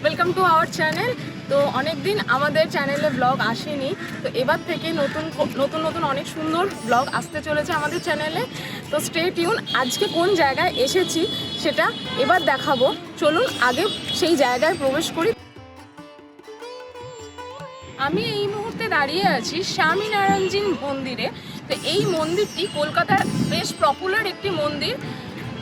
Welcome to our channel. তো অনেক দিন আমাদের চ্যানেলে ব্লগ আসেনি, তো এবার থেকে নতুন অনেক সুন্দর ব্লগ আসতে চলেছে আমাদের চ্যানেলে। তো স্টে টিউন। আজকে কোন জায়গায় এসেছি সেটা এবার দেখাবো। চলুন আগে সেই জায়গায় প্রবেশ করি। আমি এই মুহূর্তে দাঁড়িয়ে আছি স্বামীনারায়ণজী মন্দিরে। তো এই মন্দিরটি কলকাতার বেশ পপুলার একটি মন্দির।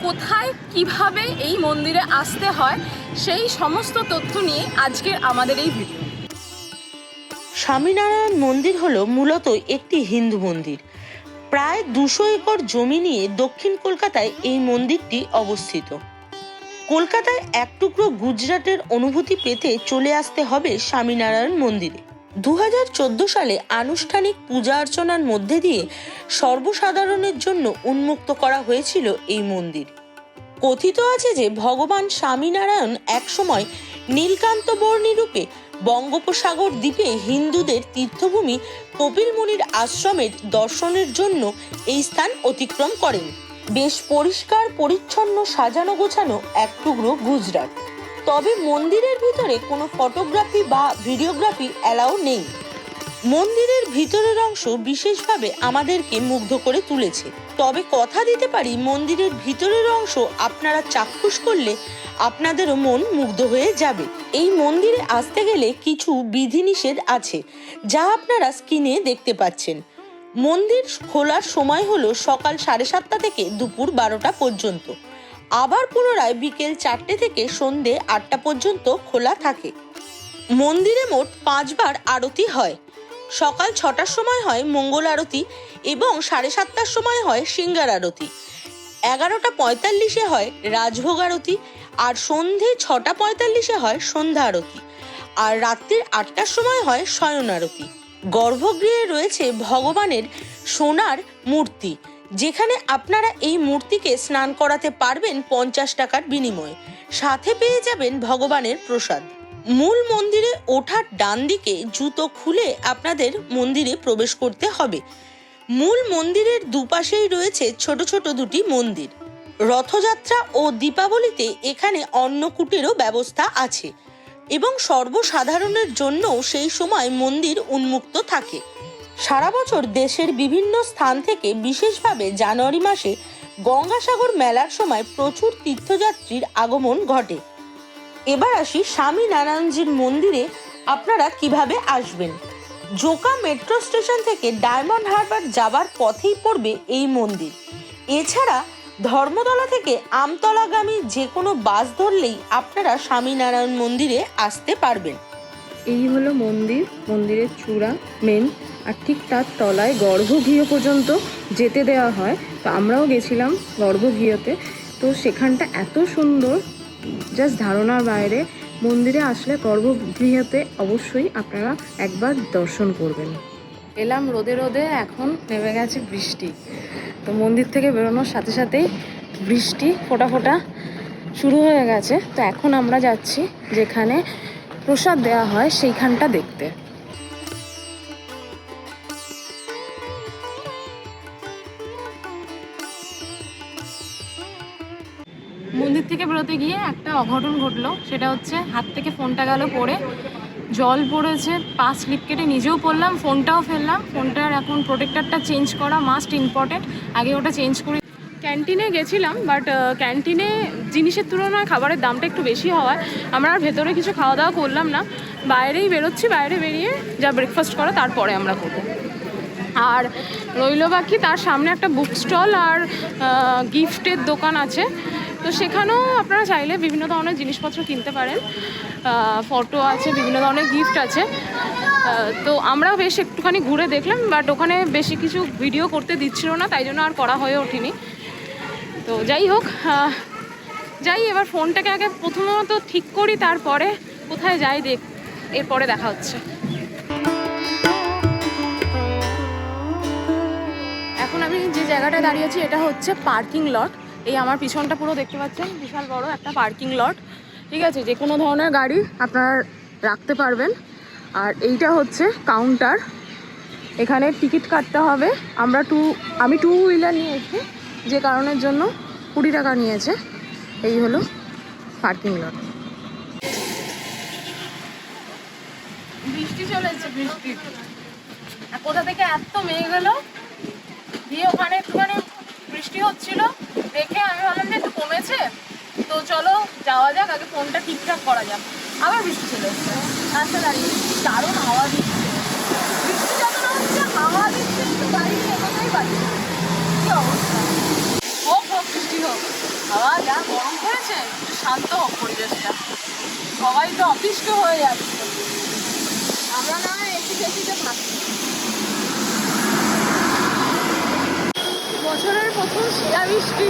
কোথায় কিভাবে এই মন্দিরে আসতে হয় সেই সমস্ত তথ্য নিয়ে আজকের আমাদের এই ভিডিও। স্বামীনারায়ণ মন্দির হলো মূলত একটি হিন্দু মন্দির। প্রায় 200 একর জমি নিয়ে দক্ষিণ কলকাতায় এই মন্দিরটি অবস্থিত। কলকাতায় এক টুকরো গুজরাটের অনুভূতি পেতে চলে আসতে হবে স্বামীনারায়ণ মন্দিরে। 2014 সালে আনুষ্ঠানিক পূজা অর্চনার মধ্যে দিয়ে সর্বসাধারণের জন্য উন্মুক্ত করা হয়েছিল এই মন্দির। কথিত আছে যে ভগবান স্বামীনারায়ণ একসময় নীলকান্ত বর্ণী রূপে বঙ্গোপসাগর দ্বীপে হিন্দুদের তীর্থভূমি কপিল মুনির আশ্রমের দর্শনের জন্য এই স্থান অতিক্রম করেন। বেশ পরিষ্কার পরিচ্ছন্ন সাজানো গোছানো এক টুকরো গুজরাট। তবে মন্দিরের ভিতরে কোনো ফটোগ্রাফি বা ভিডিওগ্রাফি অ্যালাউ নেই। মন্দিরের ভিতরের অংশ বিশেষভাবে আমাদেরকে মুগ্ধ করে তুলেছে। তবে কথা দিতে পারি, মন্দিরের ভিতরের অংশ আপনারা চাক্ষুষ করলে আপনাদেরও মন মুগ্ধ হয়ে যাবে। এই মন্দিরে আসতে গেলে কিছু বিধিনিষেধ আছে, যা আপনারা স্ক্রিনে দেখতে পাচ্ছেন। মন্দির খোলার সময় হলো সকাল 7:30 থেকে দুপুর 12টা পর্যন্ত। আবার পুনরায় বিকেল 4টে থেকে সন্ধে 8টা পর্যন্ত খোলা থাকে। মন্দিরে মোট 5 বার আরতি হয়। সকাল 6টার সময় হয় মঙ্গল আরতি এবং 7:30টার সময় হয় সিঙ্গার আরতি। 11:45-এ হয় রাজভোগ আরতি, আর সন্ধে 6:45-এ হয় সন্ধ্যা আরতি, আর রাত্রির 8টার সময় হয় শয়ন আরতি। গর্ভগৃহে রয়েছে ভগবানের সোনার মূর্তি, যেখানে আপনারা এই মূর্তিকে স্নান করাতে পারবেন 50 টাকার বিনিময়ে। সাথে পেয়ে যাবেন ভগবানের প্রসাদ। মূল মন্দিরে ওঠার ডান দিকে জুতো খুলে আপনাদের মন্দিরে প্রবেশ করতে হবে। মূল মন্দিরের দুপাশেই রয়েছে ছোট ছোট দুটি মন্দির। রথযাত্রা ও দীপাবলিতে এখানে অন্নকূটেরও ব্যবস্থা আছে এবং সর্বসাধারণের জন্য সেই সময় মন্দির উন্মুক্ত থাকে। সারা বছর দেশের বিভিন্ন স্থান থেকে বিশেষভাবে জানুয়ারি মাসে গঙ্গাসাগর মেলার সময় প্রচুর তীর্থযাত্রীর আগমন ঘটে। এবার আসি স্বামীনারায়ণজীর মন্দিরে আপনারা কিভাবে আসবেন। জোকা মেট্রো স্টেশন থেকে ডায়মন্ড হারবার যাবার পথেই পড়বে এই মন্দির। এছাড়া ধর্মতলা থেকে আমতলাগামী যে কোনো বাস ধরলেই আপনারা স্বামীনারায়ণ মন্দিরে আসতে পারবেন। এই হলো মন্দির, মন্দিরের চূড়া মেন, আর ঠিক তার তলায় গর্ভগৃহ পর্যন্ত যেতে দেওয়া হয়। তো আমরাও গেছিলাম গর্ভগৃহতে। তো সেখানটা এত সুন্দর, জাস্ট ধারণার বাইরে। মন্দিরে আসলে গর্ভগৃহতে অবশ্যই আপনারা একবার দর্শন করবেন। এলাম রোদে রোদে, এখন নেমে গেছে বৃষ্টি। তো মন্দির থেকে বেরোনোর সাথে সাথেই বৃষ্টি ফোঁটা ফোঁটা শুরু হয়ে গেছে। তো এখন আমরা যাচ্ছি যেখানে প্রসাদ দেওয়া হয় সেইখানটা দেখতে। মন্দির থেকে বেরোতে গিয়ে একটা অঘটন ঘটলো। সেটা হচ্ছে হাত থেকে ফোনটা গেল পড়ে, জল পড়েছে, পা স্লিপ কেটে নিজেও পড়লাম, ফোনটাও ফেললাম। ফোনটার এখন প্রোটেক্টরটা চেঞ্জ করা মাস্ট ইম্পর্টেন্ট, আগে ওটা চেঞ্জ করি। ক্যান্টিনে গেছিলাম, বাট ক্যান্টিনে জিনিসের তুলনায় খাবারের দামটা একটু বেশি হওয়ায় আমরা আর ভেতরে কিছু খাওয়া দাওয়া করলাম না। বাইরেই বেরোচ্ছি, বাইরে বেরিয়ে যা ব্রেকফাস্ট করা তারপরে আমরা করবো। আর রইল বাকি তার সামনে একটা বুক স্টল আর গিফটের দোকান আছে। তো সেখানেও আপনারা চাইলে বিভিন্ন ধরনের জিনিসপত্র কিনতে পারেন। ফটো আছে, বিভিন্ন ধরনের গিফট আছে। তো আমরা বেশ একটুখানি ঘুরে দেখলাম, বাট ওখানে বেশি কিছু ভিডিও করতে দিচ্ছিল না, তাই জন্য আর করা হয়ে ওঠেনি। তো যাই হোক, যাই এবার ফোনটাকে আগে প্রথমত ঠিক করি, তারপরে কোথায় যাই এরপরে দেখা হচ্ছে। এখন আমি যে জায়গাটায় দাঁড়িয়েছি এটা হচ্ছে পার্কিং লট। এই আমার পিছনটা পুরো দেখতে পাচ্ছেন, বিশাল বড় একটা পার্কিং লট। ঠিক আছে, যে কোনো ধরনের গাড়ি আপনারা রাখতে পারবেন। আর এইটা হচ্ছে কাউন্টার, এখানে টিকিট কাটতে হবে। আমি টু হুইলার নিয়েছি, যে কারণের জন্য 20 টাকা নিয়েছে। এই হলো পার্কিং লট। বৃষ্টি চলেছে, বৃষ্টি। আর কোথা থেকে এত মেঘ গেলো, দিয়ে ওখানে একটুখানি বৃষ্টি হচ্ছিল, দেখে আমি ভাবলাম যে একটু কমেছে, তো চলো যাওয়া যাক, আগে ফোনটা ঠিকঠাক করা যাক। আবার বৃষ্টি চলে এসছে, রাস্তা দাঁড়িয়ে দারুণ হাওয়া দিচ্ছে। বৃষ্টি যত না হচ্ছে, হাওয়া দিচ্ছে, একটু গাড়ি নিয়ে এগোতেই পারছি না। কি অবস্থা! হোক বৃষ্টি হোক, হাওয়া যা গরম করেছে, একটু শান্ত হোক পরিবেশটা। সবাই তো অতিষ্ঠ হয়ে যাচ্ছে, আমরা না এসিতে থাকি। বছরের প্রথম শিলাবৃষ্টি,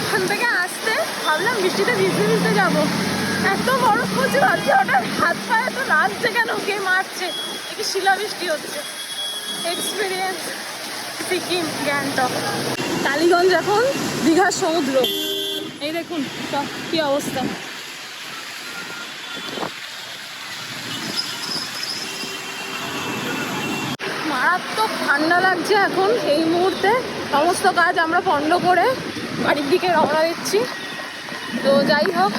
এখান থেকে আসতে ভাবলাম বৃষ্টিতে ভিজতে ভিজতে যাবো, এত বরফ পড়ছে, ভাবছি ওটা হাত পায়ে এত নাচছে কেন, কে মারছে, কি শিলাবৃষ্টি হচ্ছে। এক্সপিরিয়েন্স সিকিম, গ্যাংটক। টালিগঞ্জ এখন দীঘার সমুদ্র। এই দেখুন কি অবস্থা। মারাত্মক ঠান্ডা লাগছে এখন এই মুহূর্তে। সমস্ত কাজ আমরা পণ্ড করে বাড়ির দিকে রওনা দিচ্ছি। তো যাই হোক,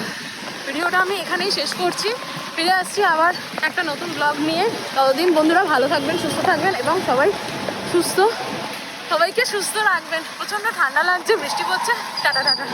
ভিডিওটা আমি এখানেই শেষ করছি। ফিরে আসছি আবার একটা নতুন ব্লগ নিয়ে। ততদিন বন্ধুরা ভালো থাকবেন, সুস্থ থাকবেন এবং সবাইকে সুস্থ রাখবেন। প্রচণ্ড ঠান্ডা লাগছে, বৃষ্টি পড়ছে। Tata tata.